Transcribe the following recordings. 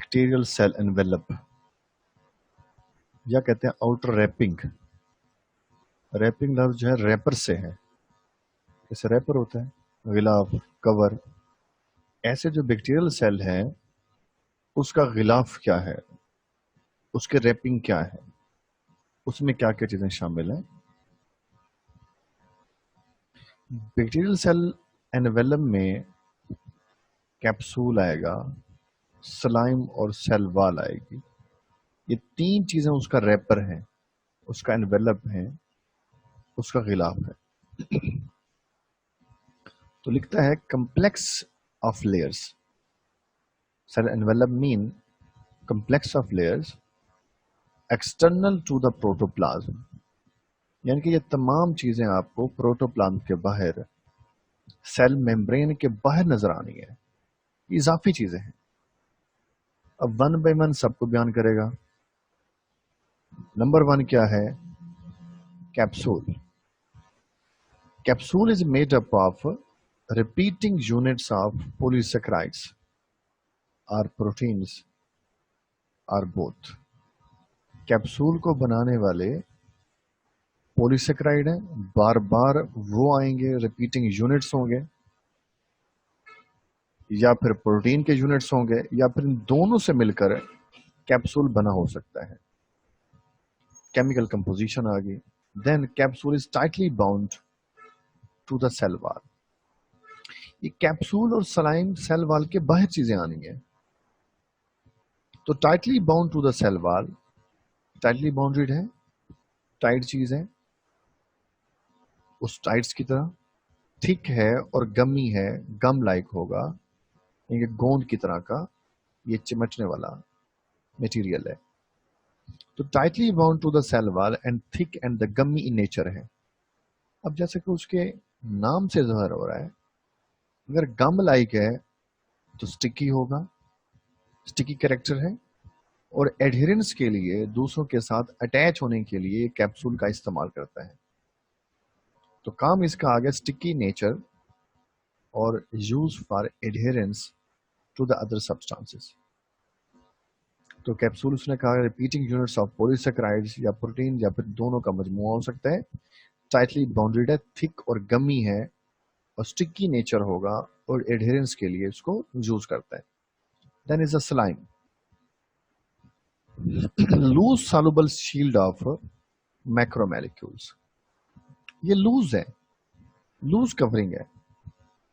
Bacterial cell envelope, या कहते हैं आउटर रैपिंग। रैपिंग लफ्ज जो है रैपर से है, जैसे रैपर होता है, गिलाफ, कवर। ऐसे जो बैक्टीरियल सेल है उसका गिलाफ क्या है, उसके रैपिंग क्या है, उसमें क्या क्या चीजें शामिल हैं। बैक्टीरियल सेल एनवेलप में कैप्सूल आएगा, स्लाइम और सेल वॉल आएगी। ये तीन चीजें उसका रैपर है, उसका एनवेलप है, उसका गिलाफ है। तो लिखता है complex of layers. Cell envelope mean complex of layers external to the protoplasm. यानी कि ये तमाम चीजें आपको प्रोटोप्लाज्म के बाहर, सेल मेम्ब्रेन के बाहर नजर आनी है। ये इजाफी चीजें हैं। अब वन बाय वन सबको बयान करेगा। नंबर वन क्या है? Capsule. Capsule is made up of repeating units of polysaccharides or proteins or both. Capsule को बनाने वाले पॉलीसेक्राइड हैं, बार बार वो आएंगे, रिपीटिंग यूनिट्स होंगे, या फिर प्रोटीन के यूनिट्स होंगे, या फिर इन दोनों से मिलकर कैप्सूल बना हो सकता है। केमिकल कंपोजिशन आ गई। Then capsule is tightly bound to the cell wall. ये कैप्सूल और सलाइम सेल वॉल के बाहर चीजें आनी है। तो tightly bound to the cell wall, tightly bounded है, टाइट चीज है, उस टाइट्स की तरह। थिक है और गमी है, गम लाइक होगा, ये गोंद की तरह का ये चिमटने वाला मटेरियल है। तो tightly bound to the cell wall and thick and the gummy in nature है। अब जैसे कि उसके नाम से ज़ाहिर हो रहा है, अगर गम लाइक है तो स्टिकी होगा, स्टिकी कैरेक्टर है, और एडहेरेंस के लिए, दूसरों के साथ अटैच होने के लिए कैप्सूल का इस्तेमाल करता है। तो काम इसका आ गया स्टिकी नेचर और use for adherence to the other substances. तो कैप्सूल उसने कहा रिपीटिंग यूनिट्स ऑफ पॉलीसेक्राइड्स या प्रोटीन या फिर दोनों का मजमुआ हो सकता है। टाइटली बाउंडेड है, थिक और गमी है, और स्टिकी नेचर होगा, और एडहेरेंस के लिए इसको यूज करता है। Then is a slime, loose soluble shield of macromolecules. ये लूज है, लूज कवरिंग है,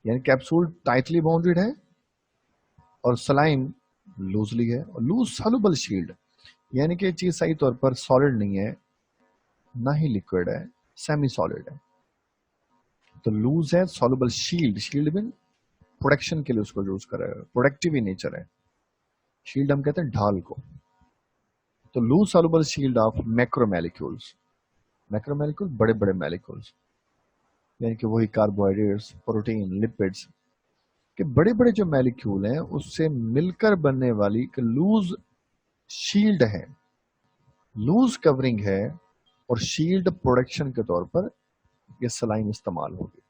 यानी कैप्सूल टाइटली बाउंडेड है और स्लाइम लूजली है। और लूज सॉल्युबल शील्ड यानी कि चीज सही तौर पर सॉलिड नहीं है, ना ही लिक्विड है, सेमी सॉलिड है। तो लूज है, सॉल्युबल शील्ड, शील्ड में प्रोटेक्शन के लिए उसको यूज करेगा, प्रोटेक्टिव ही नेचर है। शील्ड हम कहते हैं ढाल को। तो loose soluble shield of macromolecules, macromolecule बड़े बड़े मोलेक्यूल्स, यानी कि वही कार्बोहाइड्रेट्स, प्रोटीन, लिपिड्स के बड़े बड़े जो मोलेक्यूल हैं उससे मिलकर बनने वाली एक लूज शील्ड है, लूज कवरिंग है, और शील्ड प्रोटेक्शन के तौर पर ये सलाइन इस्तेमाल होगी।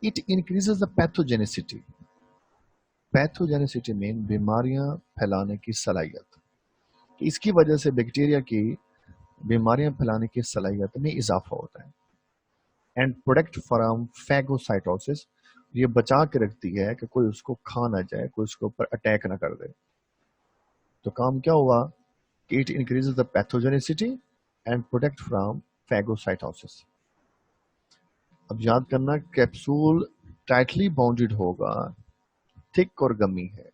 It increases the pathogenicity, pathogenicity में बीमारियां फैलाने की सलाहियत। इसकी वजह से बैक्टीरिया की बीमारियां फैलाने की सलाहियत में इजाफा होता है। एंड प्रोटेक्ट फ्रॉम फैगोसाइटोसिस, ये बचा के रखती है कि कोई उसको खा ना जाए, कोई उसके ऊपर अटैक ना कर दे। तो काम क्या हुआ कि it increases the pathogenicity and protect from phagocytosis. अब याद करना, कैप्सूल टाइटली बाउंडेड होगा, थिक और गमी है,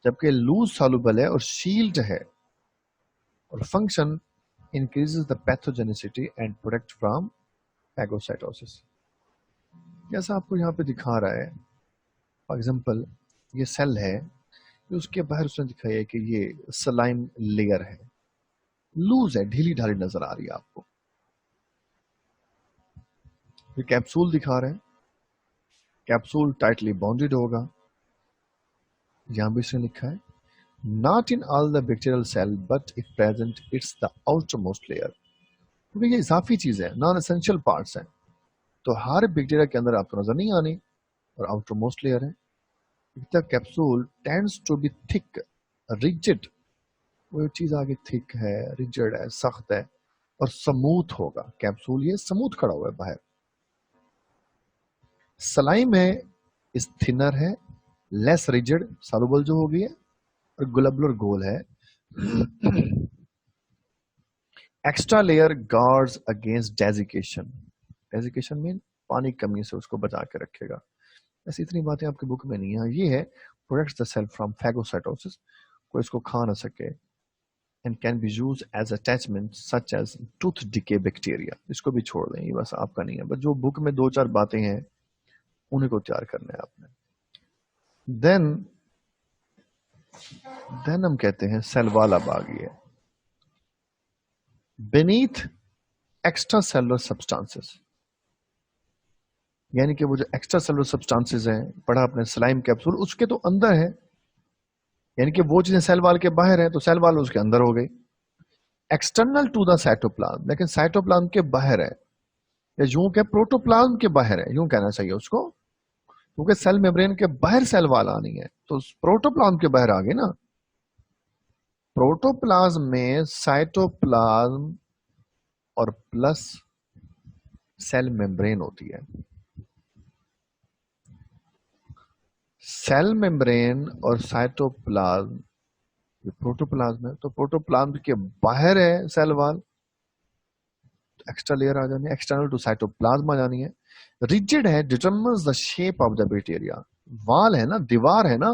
जबकि लूज सॉल्युबल है और शील्ड है, और function increases the pathogenicity and protect from phagocytosis. जैसा आपको यहाँ पे दिखा रहा है, फॉर एग्जांपल ये सेल है, उसके बाहर उसने दिखाया है कि ये सलाइम लेयर है, लूज है, ढीली ढाली नजर आ रही है आपको। ये कैप्सूल दिखा रहे हैं, कैप्सूल टाइटली बाउंडेड होगा, यहां भी इसने लिखा है not in all the bacterial cell but if present it's the outermost layer, क्योंकि ये इजाफी चीज है, नॉन एसेंशियल पार्ट्स हैं, तो हर बैक्टीरिया के अंदर आपको नजर नहीं आनी, और आउटरमोस्ट लेयर है। The capsule tends to be thick, rigid, वो चीज आगे थिक है, रिजिड है, सख्त है, और स्मूथ होगा। कैप्सूल ये स्मूथ खड़ा हुआ है बाहर। स्लाइम है, इस थिनर है, लेस रिजिड, सॉल्युबल जो होगी है, और ग्लोबुलर गोल है। Extra layer guards against desiccation, desiccation mean पानी की कमी से उसको बचा के रखेगा। ऐसी इतनी बातें आपकी बुक में नहीं है। ये है protects the cell from phagocytosis, कोई इसको खा ना सके, and can be used as attachment such as tooth decay bacteria. इसको भी छोड़ दें, ये बस आपका नहीं है, बस जो बुक में दो चार बातें हैं उन्हीं को तैयार करना है आपने। देन हम कहते हैं सेल वाल अब आ गई है। beneath एक्स्ट्रा सेलुलर सब्सटेंसेस, यानी कि वो जो एक्स्ट्रा सेलुलर सब्सटेंसेस हैं, पढ़ा आपने स्लाइम कैप्सूल, उसके तो अंदर है, यानी कि वो चीजें सेल वाल के बाहर है तो सेल वाल उसके अंदर हो गई। एक्सटर्नल टू द साइटोप्लाज्म, लेकिन साइटोप्लाज्म के बाहर है, या यूं के प्रोटोप्लाज्म के बाहर है, यूं कहना चाहिए उसको, क्योंकि सेल मेम्ब्रेन के बाहर सेल वाल आनी है तो प्रोटोप्लाज्म के बाहर आ गई ना। प्रोटोप्लाज्म में साइटोप्लाज्म और प्लस सेल मेम्ब्रेन होती है। सेल मेम्ब्रेन और साइटोप्लाज्म, ये प्रोटोप्लाज्म है, तो प्रोटोप्लाज्म के बाहर है सेल वाल, एक्स्ट्रा लेयर आ जानी है, एक्सटर्नल टू साइटोप्लाज्म आ जानी है। रिजिड है, determines the shape of the bacteria, वाल है ना, दीवार है ना,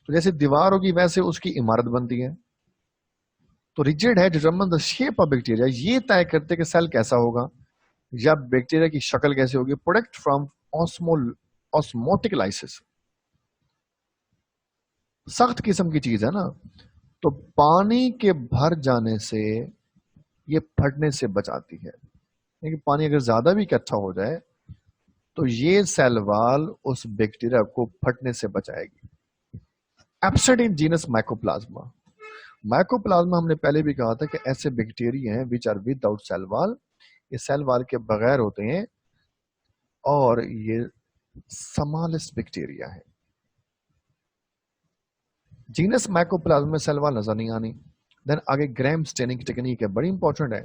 तो जैसे दीवार होगी वैसे उसकी इमारत बनती है। तो रिजिड है, determine the shape of bacteria, ये तय करते कि सेल कैसा होगा या बैक्टीरिया की शक्ल कैसी होगी। प्रोडक्ट फ्रॉम ऑस्मोटिक लाइसिस, सख्त किस्म की चीज है ना, तो पानी के भर जाने से ये फटने से बचाती है। क्योंकि पानी अगर ज्यादा भी इकट्ठा हो जाए तो ये सेल वाल उस बैक्टीरिया को फटने से बचाएगी। Absent in genus mycoplasma, mycoplasma हमने पहले भी कहा था कि ऐसे बैक्टीरिया हैं which are without cell wall, ये सेल वाल के बगैर होते हैं और ये स्मॉलेस्ट बैक्टीरिया है। जीनस माइकोप्लाज्मा में सेल वाल नजर नहीं आनी। देन आगे ग्राम स्टेनिंग टेक्निक है, बड़ी इंपॉर्टेंट है,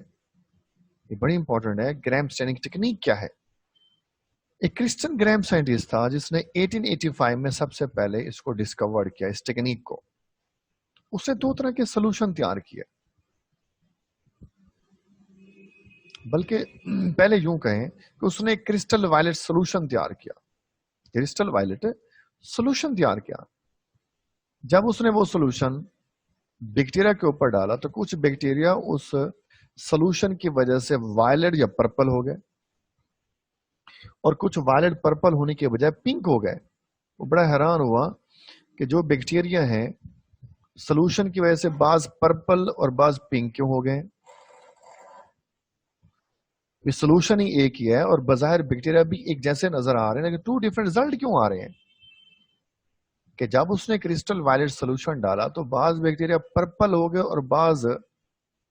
ये बड़ी इंपॉर्टेंट है। ग्राम स्टेनिंग टेक्निक क्या है? एक क्रिश्चियन ग्राम साइंटिस्ट था जिसने 1885 में सबसे पहले इसको डिस्कवर किया, इस टेक्निक को। उसने दो तरह के सोल्यूशन तैयार किए, बल्कि पहले यूं कहें कि उसने एक क्रिस्टल वायलेट सोल्यूशन तैयार किया, क्रिस्टल वायलेट सोल्यूशन तैयार किया। जब उसने वो सोल्यूशन बैक्टीरिया के ऊपर डाला तो कुछ बैक्टीरिया उस सोल्यूशन की वजह से वायलेट या पर्पल हो गए, और कुछ वायलेट पर्पल होने के बजाय पिंक हो गए। वो बड़ा हैरान हुआ कि जो बैक्टीरिया हैं सोल्यूशन की वजह से बाज पर्पल और बाज पिंक क्यों हो गए। ये सोल्यूशन ही एक ही है और बाहर बैक्टीरिया भी एक जैसे नजर आ रहे हैं, लेकिन टू डिफरेंट रिजल्ट क्यों आ रहे हैं? कि जब उसने क्रिस्टल वायलेट सोल्यूशन डाला तो बाज बैक्टीरिया पर्पल हो गए और बाज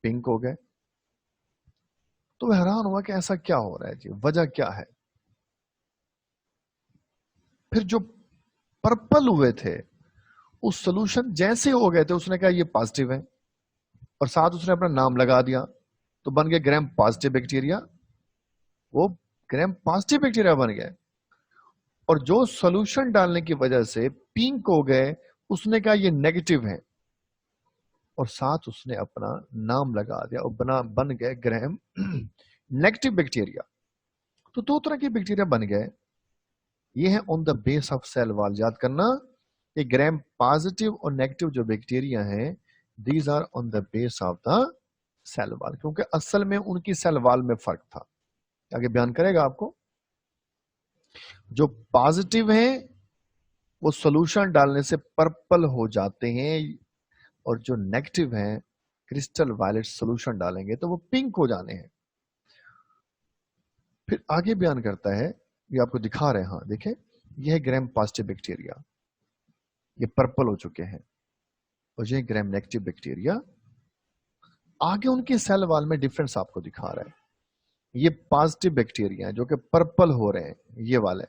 पिंक हो गए। तो हैरान हुआ कि ऐसा क्या हो रहा है जी, वजह क्या है? फिर जो पर्पल हुए थे उस सोल्यूशन जैसे हो गए थे, उसने कहा ये पॉजिटिव है, और साथ उसने अपना नाम लगा दिया, तो बन गए ग्राम पॉजिटिव बैक्टीरिया। वो ग्राम पॉजिटिव बैक्टीरिया बन गए। और जो सोल्यूशन डालने की वजह से पिंक हो गए, उसने कहा ये नेगेटिव है, और साथ उसने अपना नाम लगा दिया और बन गए ग्राम नेगेटिव बैक्टीरिया। तो दो तरह के बैक्टीरिया बन गए। ये है on the base of cell wall, याद करना कि ग्राम पॉजिटिव और नेगेटिव जो बैक्टीरिया हैं, these are on the base of the cell wall, क्योंकि असल में उनकी सेल वाल में फर्क था। आगे बयान करेगा आपको। जो पॉजिटिव हैं वो सोल्यूशन डालने से पर्पल हो जाते हैं, और जो नेगेटिव हैं क्रिस्टल वायलेट सोल्यूशन डालेंगे तो वो पिंक हो जाने हैं। फिर आगे बयान करता है, ये आपको दिखा रहे हैं, हाँ देखें, यह है ग्राम पॉजिटिव बैक्टीरिया, ये पर्पल हो चुके हैं, और ये ग्राम नेगेटिव बैक्टीरिया। आगे उनके सेल वाल में डिफरेंस आपको दिखा रहा है। ये पॉजिटिव बैक्टीरिया है जो कि पर्पल हो रहे हैं, ये वाले,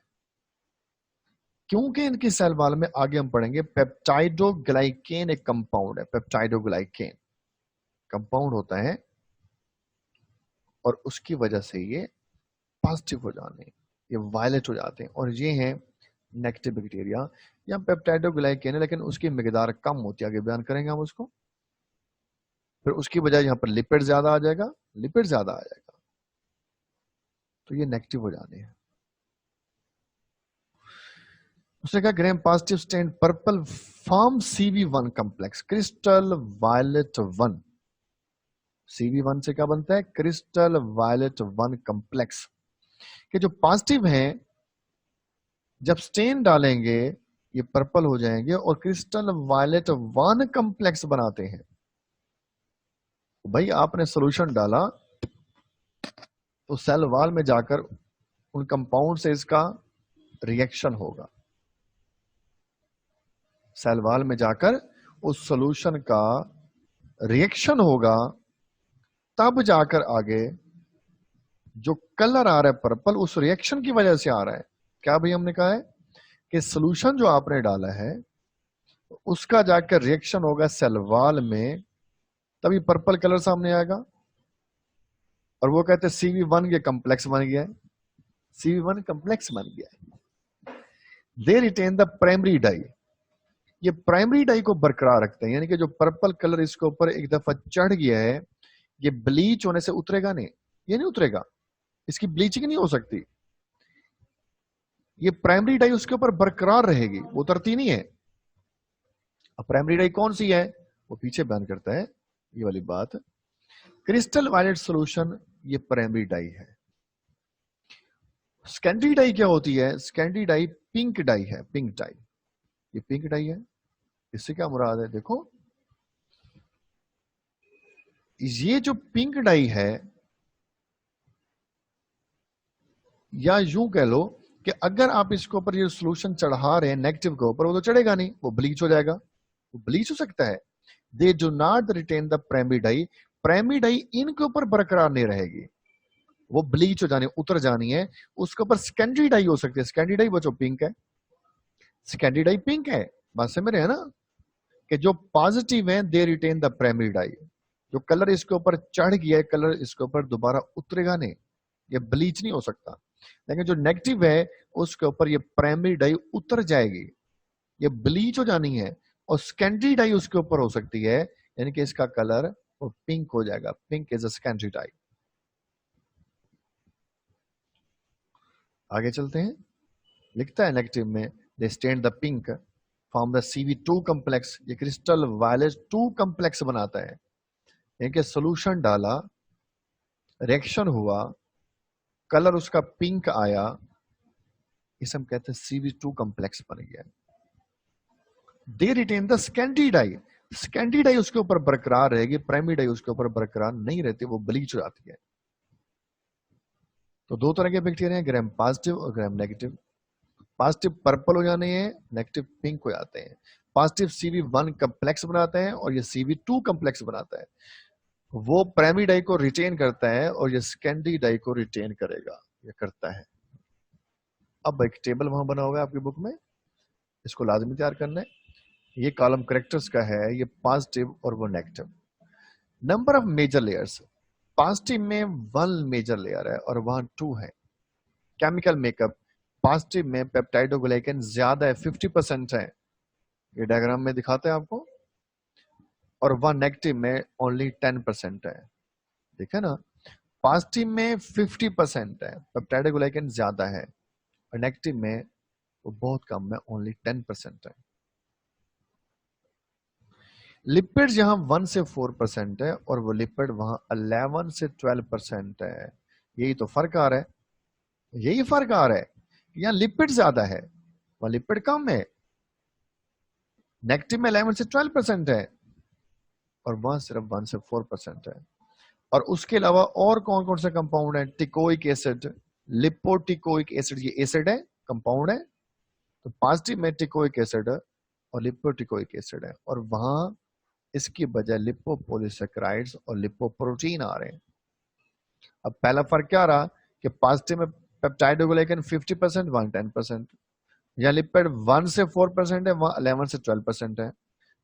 क्योंकि इनकी सेल वॉल में आगे हम पढ़ेंगे पेप्टाइडोग्लाइकेन एक कंपाउंड है, पेप्टाइडोग्लाइकेन कंपाउंड होता है और उसकी वजह से ये पॉजिटिव हो जाने, ये वायलेट हो जाते हैं, और ये हैं नेगेटिव बैक्टीरिया। यहाँ पेप्टाइडोग्लाइकेन है लेकिन उसकी मिकदार कम होती है, आगे बयान करेंगे हम उसको। फिर उसकी बजाय यहाँ पर लिपिड ज्यादा आ जाएगा, लिपिड ज्यादा आ जाएगा, तो ये नेगेटिव हो जाने हैं। उसने कहा gram positive stained purple form CV1 complex crystal violet 1। CV1 से क्या बनता है? Crystal violet 1 complex. कि जो पॉजिटिव हैं जब स्टेन डालेंगे ये पर्पल हो जाएंगे और क्रिस्टल वायलेट 1 कॉम्प्लेक्स बनाते हैं। तो भाई आपने सॉल्यूशन डाला तो सेल वॉल में जाकर उन कंपाउंड से इसका रिएक्शन होगा, सेल वॉल में जाकर उस सॉल्यूशन का रिएक्शन होगा, तब जाकर आगे जो कलर आ रहा है पर्पल उस रिएक्शन की वजह से आ रहा है। क्या भाई हमने कहा है कि सॉल्यूशन जो आपने डाला है उसका जाकर रिएक्शन होगा सेल वॉल में, तभी पर्पल कलर सामने आएगा। और वो कहते हैं CV1 ये कॉम्प्लेक्स बन गया है, CV1 कॉम्प्लेक्स बन गया है। They retain the primary dye, ये प्राइमरी डाई को बरकरार रखते हैं, यानी कि जो पर्पल कलर इसके ऊपर एक दफा चढ़ गया है ये ब्लीच होने से उतरेगा नहीं, ये नहीं उतरेगा, इसकी ब्लीचिंग नहीं हो सकती, ये प्राइमरी डाई उसके ऊपर बरकरार रहेगी, वो उतरती नहीं है। अब प्राइमरी डाई कौन सी है वो पीछे बयान करता है, ये वाली बात। क्रिस्टल वायलेट सॉल्यूशन ये प्राइमरी डाई है। सेकेंडरी डाई क्या होती है? सेकेंडरी डाई पिंक डाई है, पिंक डाई, ये पिंक डाई है। इससे क्या मुराद है? देखो ये जो पिंक डाई है, या यूं कह लो कि अगर आप इसके ऊपर ये सॉल्यूशन चढ़ा रहे हैं नेगेटिव के ऊपर, वो तो चढ़ेगा नहीं, वो ब्लीच हो जाएगा, वो ब्लीच हो सकता है। They do not retain the primary dye, primary dye इनके ऊपर बरकरार नहीं रहेगी, वो ब्लीच हो जानी, उतर जानी है। उसके ऊपर सेकेंडरी डाई हो सकती है, सेकेंडरी डाई बचो पिंक है, सेकेंडरी डाई पिंक है, बात समझ रहे हैं ना? कि जो पॉजिटिव है they retain the primary dye, जो कलर इसके ऊपर चढ़ गया है कलर इसके ऊपर दोबारा उतरेगा नहीं, ये ब्लीच नहीं हो सकता। लेकिन जो नेगेटिव है उसके ऊपर ये प्राइमरी डाई उतर जाएगी, ये ब्लीच हो जानी है, और सेकेंडरी डाई उसके ऊपर हो सकती है, यानी कि इसका कलर वो पिंक हो जाएगा, pink is a secondary dye. आगे चलते हैं, लिखता है नेगेटिव में they stain the pink form the CV2 complex, ये क्रिस्टल वायलेट 2 कॉम्प्लेक्स बनाता है, यानी कि सॉल्यूशन डाला, रिएक्शन हुआ, कलर उसका पिंक आया, इसे हम कहते हैं CV2 कॉम्प्लेक्स बन गया। They retain the secondary dye, secondary dye उसके ऊपर बरकरार रहेगी, प्राइमरी डाई उसके ऊपर बरकरार नहीं रहती, वो ब्लीच हो जाती है। तो दो तरह के बैक्टीरिया हैं, ग्राम पॉजिटिव और ग्राम नेगेटिव। पॉजिटिव पर्पल हो जाने हैं, नेगेटिव पिंक हो जाते हैं। पॉजिटिव CV1 कॉम्प्लेक्स बनाते हैं और ये CV2 कॉम्प्लेक्स बनाता है, वो प्राइमरी डाई को रिटेन करता है और ये सेकेंडरी डाई को रिटेन करेगा, ये करता है। अब एक टेबल वहां बना हुआ है आपकी बुक में, इसको लाजमी तैयार करना है। ये कॉलम करेक्टर्स का है, ये पॉजिटिव और वो negative. Number of major layers, positive में 1 मेजर लेयर है और वहां 2 है। केमिकल मेकअप, पॉजिटिव में पेप्टाइडोग्लाइकन ज्यादा है, 50% है, ये डायग्राम में दिखाते हैं आपको, और वह नेगेटिव में ओनली 10% है। देखे ना, पॉजिटिव में 50% है, पेप्टाइडोग्लाइकन ज्यादा है, और नेगेटिव में वो बहुत कम है, ओनली 10% है। लिपिड यहाँ 1 से 4% है और वो लिपिड वहां 11 से 12% है। यही तो फर्क आ रहा है, यही फर्क आ रहा है, यहाँ लिपिड ज्यादा है, वहां लिपिड कम है। नेगेटिव में 11 से 12% है और वहां सिर्फ 1 से 4% है। और उसके अलावा और कौन कौन सा कंपाउंड है? टिकोइक एसिड, लिपोटिकोइक एसिड, ये एसिड है, कंपाउंड है। तो पॉजिटिव में टिकोइक एसिड और लिपोटिकोइक एसिड है, और वहां इसकी बजाय लिपोपॉलीसेकेराइड्स और लिपोप्रोटीन आ रहे हैं। अब पहला फर्क क्या रहा कि पॉजिटिव में पेप्टाइडोग्लाइकन 50%, 1 10%, या लिपिड 1 से 4% है, वहां 11 से 12% है।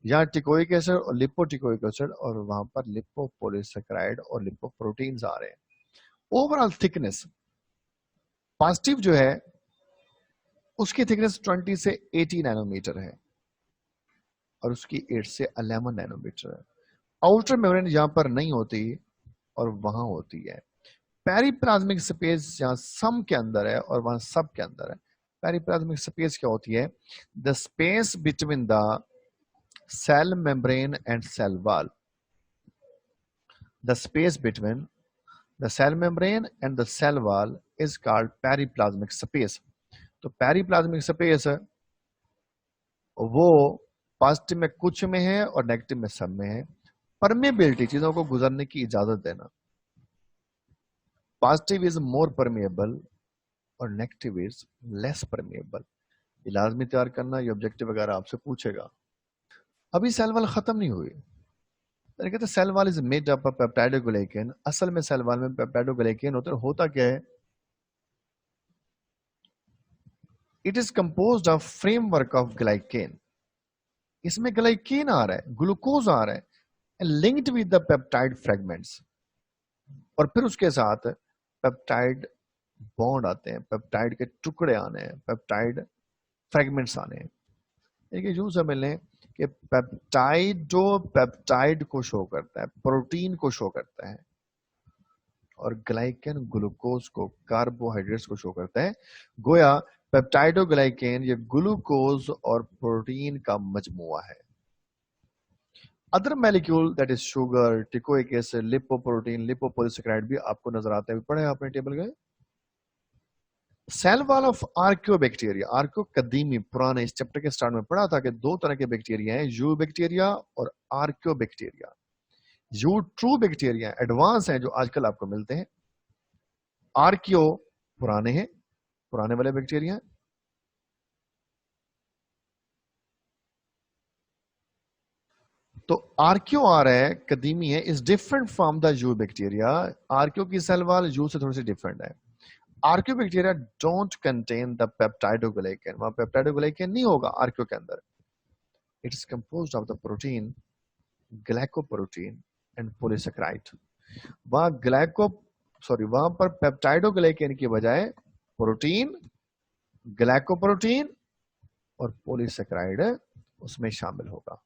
यहाँ टिकोइक एसिड और लिपोटिकोइक एसिड, और वहां पर लिपोपोलिसैकेराइड और लिपोप्रोटीन्स आ रहे हैं। ओवरऑल थिकनेस पॉजिटिव जो है उसकी थिकनेस 20 से 80 नैनोमीटर है और उसकी 8 से 11 नैनोमीटर है। आउटर मेम्ब्रेन यहां पर नहीं होती और वहां होती है। पेरिप्लाज्मिक स्पेस जहां सम के अंदर है और वहां सब के अंदर है। पेरिप्लाज्मिक स्पेस क्या होती है? The space between the cell membrane and cell wall. The space between the cell membrane and the cell wall is called periplasmic space. तो पेरिप्लाज्मिक स्पेस वो पॉजिटिव में कुछ में है और नेगेटिव में सब में है। परमेबिलिटी, चीजों को गुजरने की इजाजत देना। पॉजिटिव इज मोर परमेबल और नेगेटिव इज लेस परमेबल। ये लाजमी तैयार करना, ये ऑब्जेक्टिव वगैरह आपसे पूछेगा। अभी सेल वॉल खत्म नहीं हुई। कहते cell wall is made up of peptidoglycan. असल में सेल वॉल में पेप्टाइडोग्लाइकेन होता क्या है? It is composed of framework of glycan. इसमें ग्लाइकेन आ रहा है, ग्लूकोज आ रहा है, linked with the peptide fragments, और फिर उसके साथ पेप्टाइड बॉन्ड आते हैं, पेप्टाइड के टुकड़े आने हैं, पेप्टाइड फ्रेगमेंट्स आने हैं। देखिए यूं समझ लें कि पेप्टाइडो पेप्टाइड को शो करता है, प्रोटीन को शो करता है, और ग्लाइकेन ग्लूकोज को, कार्बोहाइड्रेट्स को शो करता है। गोया पेप्टाइडोग्लाइकेन ये ग्लूकोज और प्रोटीन का मजमुआ है। Other molecule that is sugar, teichoic acid, lipoprotein, lipopolysaccharide भी आपको नजर आते हैं। पढ़े आपने टेबल गए? Cell wall of archaeobacteria. Archaeo कदीमी पुराने, इस चैप्टर के स्टार्ट में पढ़ा था कि दो तरह के बैक्टीरिया हैं, यू बैक्टीरिया और आर्कियोबैक्टीरिया। यू ट्रू बैक्टीरिया एडवांस हैं जो आजकल आपको मिलते हैं। आर्कियो पुराने हैं, पुराने वाले बैक्टीरिया। तो आर्कियो आ रहा है, कदीमी है, is different from the you bacteria. Archaeo की सेल वॉल यू से थोड़ी सी डिफरेंट है। आर्कियोबैक्टीरिया डोंट कंटेन द पेप्टाइडोग्लाइकेन। वहां पेप्टाइडोग्लाइकेन नहीं होगा आर्कियो के अंदर। It is composed of the protein glycoprotein and polysaccharide. वहां पर पेप्टाइडोग्लाइकेन की बजाय प्रोटीन, ग्लाइकोप्रोटीन और पॉलीसैकेराइड उसमें शामिल होगा।